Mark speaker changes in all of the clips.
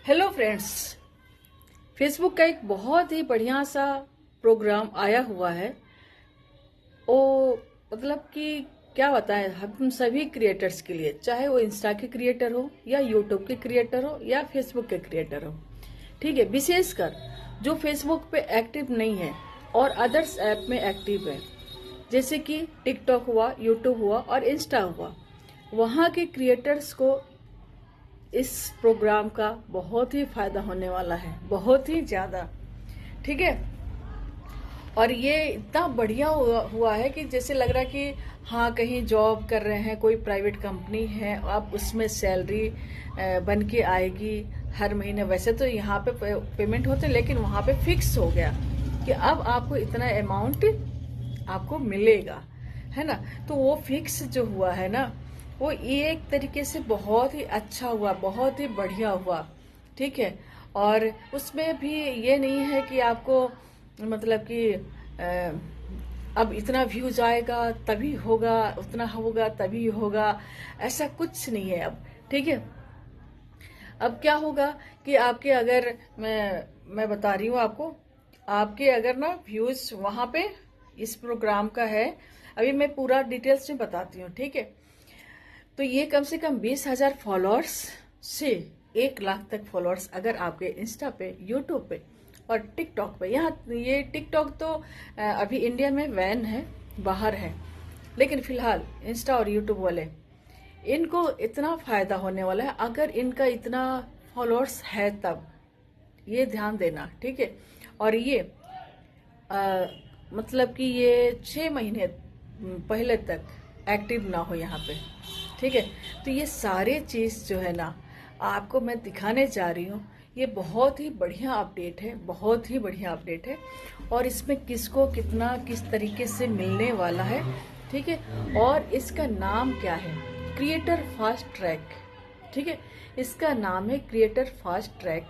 Speaker 1: Hello friends. Facebook का एक बहुत ही बढ़िया सा प्रोग्राम आया हुआ है। वो मतलब कि क्या बताएं हम सभी क्रिएटर्स के लिए, चाहे वो इंस्टा के क्रिएटर हो या यूट्यूब के क्रिएटर हो या फेसबुक के क्रिएटर हो। ठीक है, विशेषकर जो फेसबुक पे एक्टिव नहीं है और अदर्स ऐप में एक्टिव है, जैसे कि टिकटॉक हुआ, यूट्यूब हुआ और इंस्टा हुआ, वहाँ के क्रिएटर्स को इस प्रोग्राम का बहुत ही फायदा होने वाला है, बहुत ही ज्यादा। ठीक है, और ये इतना बढ़िया हुआ है कि जैसे लग रहा है कि हाँ, कहीं जॉब कर रहे हैं, कोई प्राइवेट कंपनी है, आप उसमें सैलरी बन के आएगी हर महीने। वैसे तो यहाँ पे पेमेंट होते, लेकिन वहाँ पे फिक्स हो गया कि अब आपको इतना अमाउंट आपको मिलेगा, है ना। तो वो फिक्स जो हुआ है ना, वो एक तरीके से बहुत ही अच्छा हुआ, बहुत ही बढ़िया हुआ। ठीक है, और उसमें भी ये नहीं है कि आपको मतलब कि अब इतना व्यूज आएगा तभी होगा, उतना होगा तभी होगा, ऐसा कुछ नहीं है अब। ठीक है, अब क्या होगा कि आपके अगर मैं बता रही हूँ आपको, आपके अगर ना व्यूज वहां पे इस प्रोग्राम का है, अभी मैं पूरा डिटेल्स में बताती हूँ। ठीक है, तो ये कम से कम 20,000 फॉलोअर्स से 1 लाख तक फॉलोअर्स अगर आपके इंस्टा पे, यूट्यूब पे और टिकटॉक पे, यहाँ ये टिकटॉक तो अभी इंडिया में बैन है, बाहर है, लेकिन फिलहाल इंस्टा और यूट्यूब वाले, इनको इतना फायदा होने वाला है अगर इनका इतना फॉलोअर्स है तब, ये ध्यान देना। ठीक है, और ये मतलब कि ये 6 महीने पहले तक एक्टिव ना हो यहाँ पे। ठीक है, तो ये सारे चीज जो है ना आपको मैं दिखाने जा रही हूँ। ये बहुत ही बढ़िया अपडेट है, बहुत ही बढ़िया अपडेट है, और इसमें किसको कितना किस तरीके से मिलने वाला है। ठीक है, और इसका नाम क्या है, क्रिएटर फास्ट ट्रैक। ठीक है, इसका नाम है क्रिएटर फास्ट ट्रैक,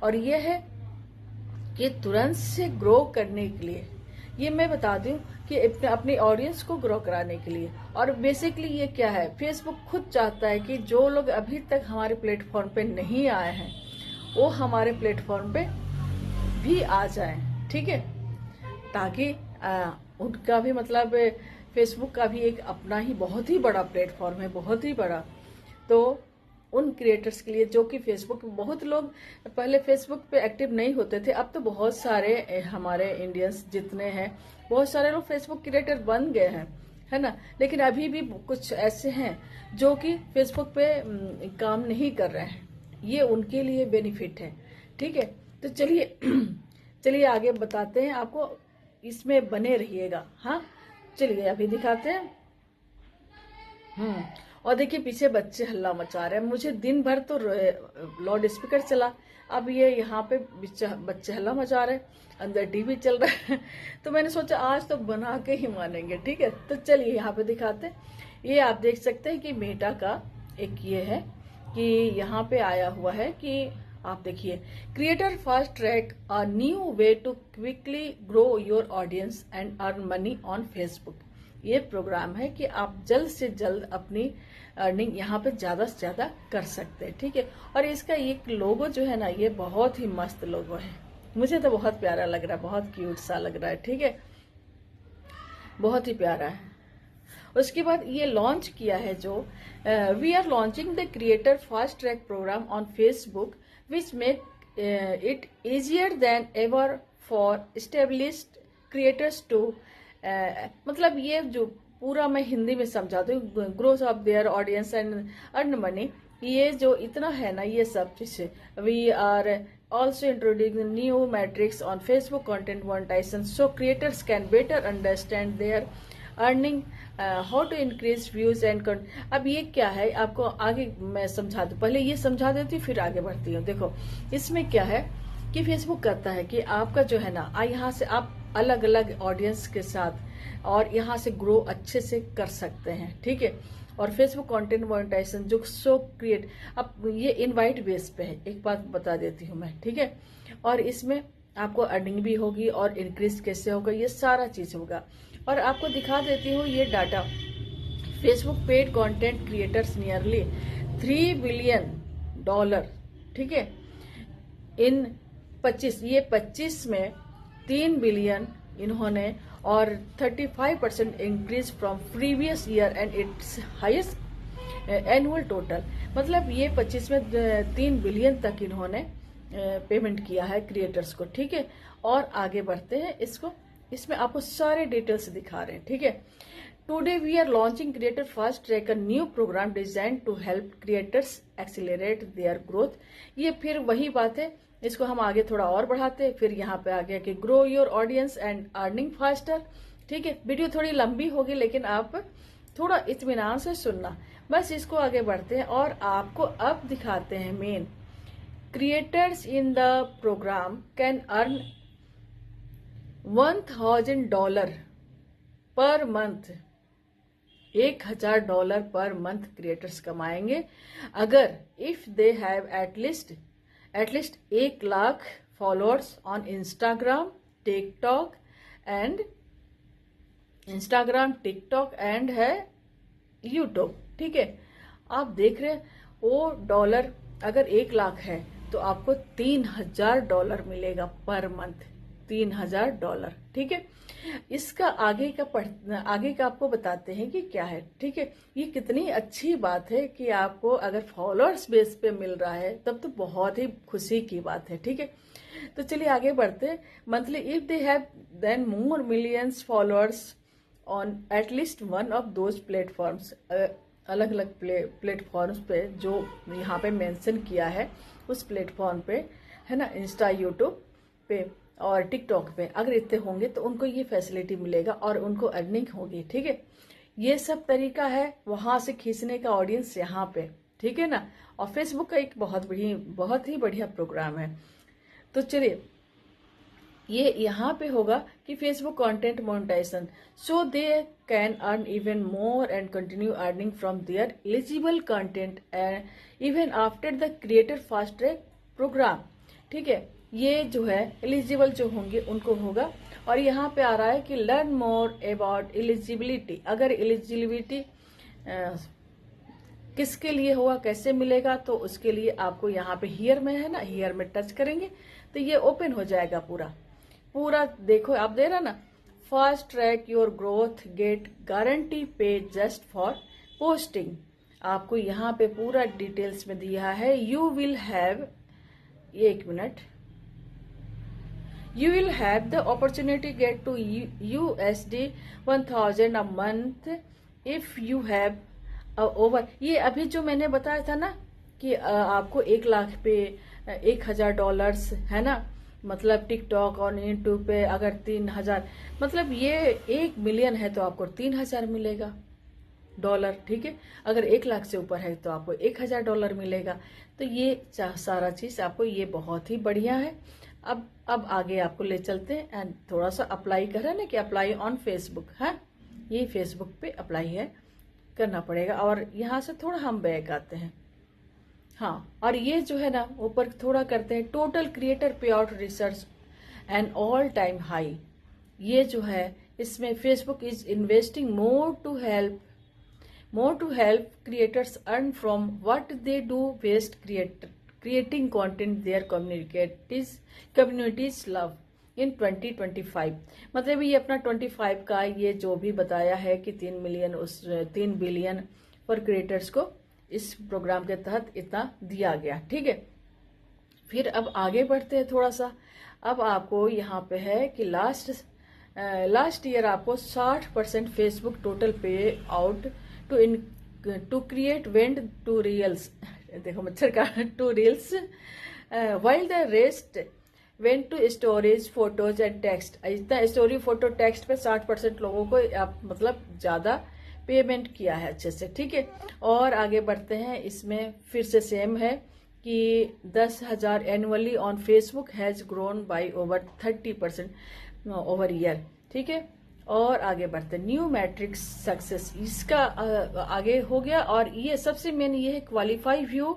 Speaker 1: और ये है कि तुरंत से ग्रो करने के लिए, ये मैं बता दूं कि अपनी ऑडियंस को ग्रो कराने के लिए। और बेसिकली ये क्या है, फेसबुक खुद चाहता है कि जो लोग अभी तक हमारे प्लेटफॉर्म पे नहीं आए हैं वो हमारे प्लेटफॉर्म पे भी आ जाएं। ठीक है, ताकि उनका भी मतलब फेसबुक का भी एक अपना ही बहुत ही बड़ा प्लेटफॉर्म है, बहुत ही बड़ा। तो उन क्रिएटर्स के लिए जो कि फेसबुक, बहुत लोग पहले फेसबुक पे एक्टिव नहीं होते थे, अब तो बहुत सारे हमारे इंडियंस जितने हैं, बहुत सारे लोग फेसबुक क्रिएटर बन गए हैं, है ना। लेकिन अभी भी कुछ ऐसे हैं जो कि फेसबुक पे काम नहीं कर रहे हैं, ये उनके लिए बेनिफिट है। ठीक है, तो चलिए चलिए आगे बताते हैं आपको, इसमें बने रहिएगा। हाँ, चलिए अभी दिखाते हैं। और देखिए पीछे बच्चे हल्ला मचा रहे हैं, मुझे दिन भर तो लाउड स्पीकर चला, अब ये यहाँ पे बच्चे हल्ला मचा रहे हैं, अंदर टीवी चल रहा है तो मैंने सोचा आज तो बना के ही मानेंगे। ठीक है, तो चलिए यहाँ पे दिखाते हैं। ये आप देख सकते हैं कि मेटा का एक ये है कि यहाँ पे आया हुआ है कि आप देखिए, creator fast track a new way to quickly grow your audience and earn money on Facebook. ये प्रोग्राम है कि आप जल्द से जल्द अपनी अर्निंग यहाँ पे ज्यादा से ज्यादा कर सकते हैं। ठीक है, और इसका एक लोगो जो है ना, ये बहुत ही मस्त लोगो है, मुझे तो बहुत प्यारा लग रहा है, बहुत क्यूट सा लग रहा है। ठीक है, बहुत ही प्यारा है। उसके बाद ये लॉन्च किया है जो we are launching the creator fast track program on Facebook which make it easier than ever for established creators to, मतलब ये जो पूरा मैं हिंदी में समझाती हूँ, growth of their audience and earn money, ये जो इतना है ना, ये सब चीजें we are also introducing new metrics on Facebook content monetization so creators can better understand their earning, how to increase views and अब ये क्या है आपको आगे मैं समझा दूं, पहले ये समझा देती हूँ फिर आगे बढ़ती हूँ। देखो इसमें क्या है कि फेसबुक करता है कि आपका जो है ना, यहाँ से आप अलग अलग ऑडियंस के साथ और यहाँ से ग्रो अच्छे से कर सकते हैं। ठीक है, और फेसबुक कंटेंट मोनेटाइजेशन जो सो क्रिएट, अब ये इनवाइट बेस पे है, एक बात बता देती हूँ मैं। ठीक है, और इसमें आपको अर्निंग भी होगी और इंक्रीज कैसे होगा, ये सारा चीज होगा। और आपको दिखा देती हूँ ये data, Facebook paid content creators nearly $3 billion. ठीक है, इन 25 में 3 बिलियन इन्होंने और 35% increase from previous year and it's highest annual total. मतलब ये 25 में 3 बिलियन तक इन्होंने पेमेंट किया है क्रिएटर्स को, ठीक है। और आगे बढ़ते हैं, इसमें आपको सारे डिटेल्स दिखा रहे हैं, ठीक है। Today we are launching creator fast track, a new program design to help creators accelerate their growth. ये फिर वही बात है, इसको हम आगे थोड़ा और बढ़ाते हैं। फिर यहाँ पे आ गया कि grow your audience and earning faster, ठीक है। वीडियो थोड़ी लंबी होगी लेकिन आप थोड़ा इत्मीनान से सुनना। बस इसको आगे बढ़ते हैं और आपको अब दिखाते हैं main. Creators in the program can earn $1,000 per month. $1,000 per month creators कमाएंगे अगर if they have at least 1 lakh followers on Instagram, TikTok and है यूट्यूब, ठीक है। आप देख रहे हैं वो डॉलर अगर 1 लाख है तो आपको $3,000 मिलेगा पर मंथ, $3,000, ठीक है। इसका आगे का आपको बताते हैं कि क्या है, ठीक है। ये कितनी अच्छी बात है कि आपको अगर फॉलोअर्स बेस पे मिल रहा है तब तो बहुत ही खुशी की बात है, ठीक है। तो चलिए आगे बढ़ते हैं। Monthly if they have than more millions followers on at least one of those platforms, अलग अलग प्लेटफॉर्म्स पे जो यहाँ पे मेंशन किया है उस प्लेटफॉर्म पे, है ना, इंस्टा, यूट्यूब पे और टिकटॉक पे अगर इतने होंगे तो उनको ये फैसिलिटी मिलेगा और उनको अर्निंग होगी, ठीक है। ये सब तरीका है वहां से खींचने का ऑडियंस यहाँ पे, ठीक है ना। और फेसबुक का एक बहुत ही बढ़िया प्रोग्राम है। तो चलिए ये यहाँ पे होगा कि Facebook content monetization, so they can earn even more and continue earning from their eligible content and even after the creator fast track program, ठीक है। ये जो है एलिजिबल जो होंगे उनको होगा। और यहाँ पे आ रहा है कि लर्न मोर अबाउट एलिजिबिलिटी, अगर एलिजिबिलिटी किसके लिए होगा, कैसे मिलेगा, तो उसके लिए आपको यहाँ पे हियर में है ना, हियर में टच करेंगे तो ये ओपन हो जाएगा पूरा देखो आप दे रहा ना, fast track your growth, get guarantee pay just for posting. आपको यहाँ पे पूरा डिटेल्स में दिया है। You will have You will have the opportunity to get to USD 1,000 a month if you have over। ये अभी जो मैंने बताया था ना कि आपको 1 लाख पे $1,000 है ना, मतलब टिकटॉक और यूट्यूब पे अगर 3,000, मतलब ये 1 मिलियन है तो आपको 3,000 मिलेगा डॉलर, ठीक है। अगर 1 लाख से ऊपर है तो आपको $1,000 मिलेगा। तो ये सारा चीज आपको ये बहुत ही बढ़िया है। अब आगे आपको ले चलते हैं एंड थोड़ा सा अप्लाई कर रहे हैं ना कि अप्लाई ऑन फेसबुक है, ये फेसबुक पे अप्लाई है करना पड़ेगा। और यहाँ से थोड़ा हम बैक आते हैं, हाँ। और ये जो है ना ऊपर थोड़ा करते हैं, total creator payout research and all time high. ये जो है इसमें Facebook is investing more to help creators earn from what they do best creating content their communities love in 2025। मतलब ये अपना 25 का ये जो भी बताया है कि 3 बिलियन पर क्रिएटर्स को इस प्रोग्राम के तहत इतना दिया गया, ठीक है। फिर अब आगे बढ़ते हैं थोड़ा सा। अब आपको यहाँ पे है कि लास्ट ईयर आपको 60% Facebook total payout to create went to reels, देखो मच्छर का, to reels, while the rest went to stories, photos and text. इतना स्टोरी, फोटो, टेक्स्ट पे 60% लोगों को आप मतलब ज्यादा पेमेंट किया है अच्छे से, ठीक है। और आगे बढ़ते हैं, इसमें फिर से सेम है कि 10,000 annually on Facebook has grown by over 30% over year, ठीक है। और आगे बढ़ते न्यू मैट्रिक्स सक्सेस, इसका आगे हो गया। और ये सबसे मेन ये है क्वालिफाई व्यू,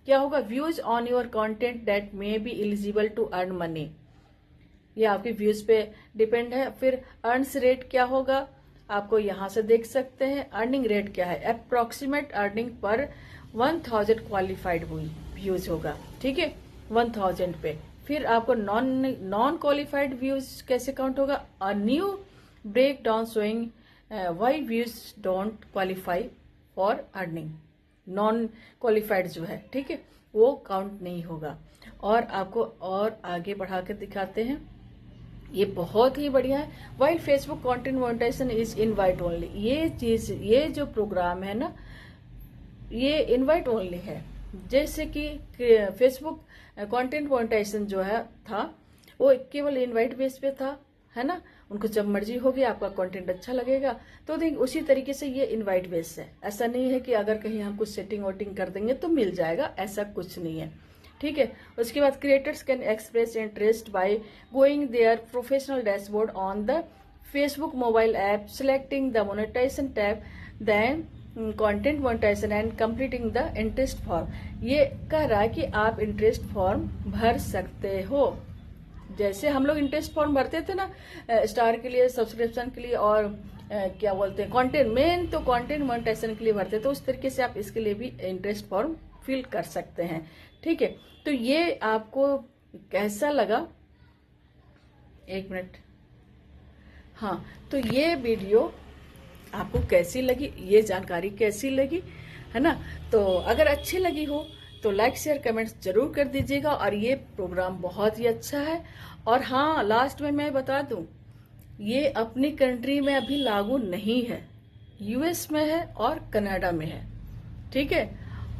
Speaker 1: क्या होगा, views on your content that may be eligible to earn money, ये आपके व्यूज पे डिपेंड है। फिर अर्न्स रेट क्या होगा, आपको यहाँ से देख सकते हैं। अर्निंग रेट क्या है, approximate earning per 1,000 qualified views होगा, ठीक है। 1000 पे। फिर आपको नॉन क्वालिफाइड व्यूज कैसे काउंट होगा? A new breakdown showing why views don't qualify for earning. Non qualified जो है, ठीक है, वो काउंट नहीं होगा। और आपको और आगे बढ़ा के दिखाते हैं, ये बहुत ही बढ़िया है। While Facebook content monetization is invite only. ये चीज, ये जो प्रोग्राम है ना, ये इनवाइट ओनली है। जैसे कि फेसबुक कंटेंट मोनेटाइजेशन जो है था, वो केवल इनवाइट बेस पे था, है ना। उनको जब मर्जी होगी, आपका कंटेंट अच्छा लगेगा तो देंगे। उसी तरीके से ये इनवाइट बेस है। ऐसा नहीं है कि अगर कहीं हम कुछ सेटिंग वोटिंग कर देंगे तो मिल जाएगा, ऐसा कुछ नहीं है, ठीक है। उसके बाद creators can express interest by going their professional dashboard on the Facebook mobile app, selecting the monetization tab, then content monetization and completing the interest form. ये कह रहा है कि आप इंटरेस्ट फॉर्म भर सकते हो। जैसे हम लोग इंटरेस्ट फॉर्म भरते थे ना स्टार के लिए, सब्सक्रिप्शन के लिए, और क्या बोलते हैं, कंटेंट, मेन तो कंटेंट मोनेटाइजेशन के लिए भरते, तो उस तरीके से आप इसके लिए भी इंटरेस्ट फॉर्म फिल कर सकते हैं, ठीक है। तो ये आपको कैसा लगा? एक मिनट। हाँ, तो ये वीडियो आपको कैसी लगी, ये जानकारी कैसी लगी, है ना। तो अगर अच्छी लगी हो तो लाइक शेयर कमेंट्स जरूर कर दीजिएगा। और ये प्रोग्राम बहुत ही अच्छा है। और हाँ, लास्ट में मैं बता दूं, ये अपनी कंट्री में अभी लागू नहीं है, यूएस में है और कनाडा में है, ठीक है।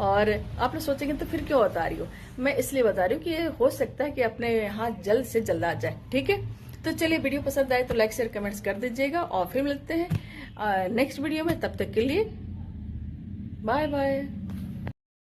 Speaker 1: और आप लोग सोचेंगे तो फिर क्यों बता रही हो, मैं इसलिए बता रही हूँ कि ये हो सकता है कि अपने यहाँ जल्द से जल्द आ जाए, ठीक है। तो चलिए, वीडियो पसंद आए तो लाइक शेयर कमेंट्स कर दीजिएगा। और फिर मिलते हैं नेक्स्ट वीडियो में। तब तक के लिए बाय बाय।